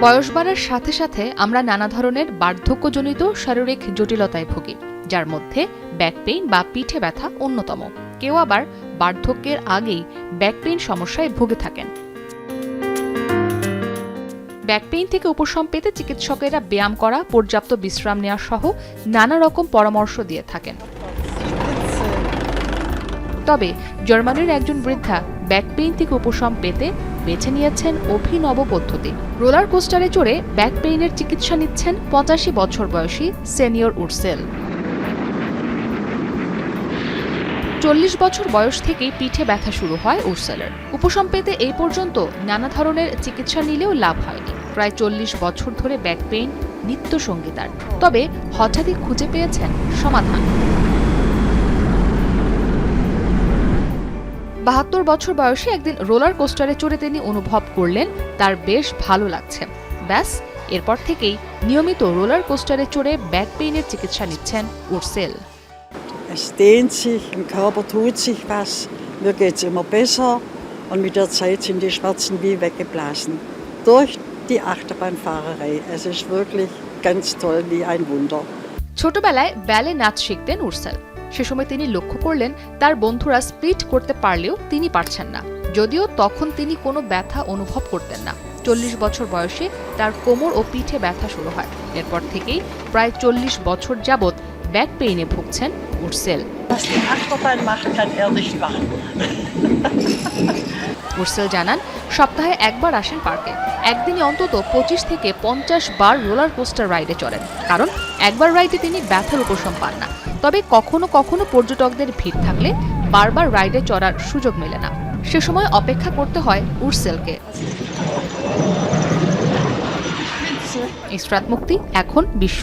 বয়স বাড়ার সাথে সাথে আমরা নানা ধরনের বার্ধক্যজনিত শারীরিক জটিলতায় ভুগি, যার মধ্যে ব্যাক পেইন বা পিঠে ব্যথা অন্যতম। কেউ আবার বার্ধক্যের আগেই ব্যাক পেইন সমস্যায় ভুগে থাকেন। ব্যাক পেইন থেকে উপশম পেতে চিকিৎসকেরা ব্যায়াম করা, পর্যাপ্ত বিশ্রাম নেওয়া সহ নানা রকম পরামর্শ দিয়ে থাকেন। তবে জার্মানির একজন বৃদ্ধা ব্যাক পেইন থেকে উপশম পেতে বেছে নিয়েছেন অভিনব পদ্ধতি। রোলার কোস্টারে চড়ে ব্যাক পেইনের চিকিৎসা নিচ্ছেন ৮৫ বছর বয়সী সেনিয়র উর্সেল। ৪০ বছর বয়স থেকেই পিঠে ব্যথা শুরু হয় উর্সেলের। উপশম পেতে এই পর্যন্ত নানা ধরনের চিকিৎসা নিলেও লাভ হয়নি। প্রায় ৪০ বছর ধরে ব্যাক পেইন নিত্য সঙ্গী তার। তবে হঠাৎই খুঁজে পেয়েছেন সমাধান। ৭২ বছর বয়সে একদিন রোলার কোস্টারে চড়ে তিনি অনুভব করলেন তার বেশ ভালো লাগছে। ব্যাস, এরপর থেকেই নিয়মিত রোলার কোস্টারে চড়ে ব্যাক পেইনের চিকিৎসা নিচ্ছেন উর্সেল। Es dehnt sich, im Körper tut sich was, mir geht es immer besser und mit der Zeit sind die Schmerzen wie weggeblasen. Durch die Achterbahnfahrerei. Es ist wirklich ganz toll, wie ein Wunder. ছোটবেলায় ব্যালে নাচ শিখতেন উর্সেল। সে সময় তিনি লক্ষ্য করলেন তার বন্ধুরা split করতে পারলেও তিনি পারছেন না, যদিও তখন তিনি কোনো ব্যথা অনুভব করতেন না। ৪০ বছর বয়সে তার কোমর ও পিঠে ব্যথা শুরু হয়। এরপর থেকেই প্রায় ৪০ বছর যাবৎ ব্যাক পেইনে ভুগছেন উর্সেল। উর্সেল জানান, সপ্তাহে একবার আসেন পার্কে। একদিনে অন্তত ২৫ থেকে ৫০ বার রোলার কোস্টার রাইডে চড়েন, কারণ একবার রাইডে তিনি ব্যথার উপশম পান না। তবে কখনো কখনো পর্যটকদের ভিড় থাকলে বারবার রাইডে চড়ার সুযোগ মেলে না। সে সময় অপেক্ষা করতে হয় উর্সেলকে। ইসরাত মুক্তি, এখন বিশ্ব।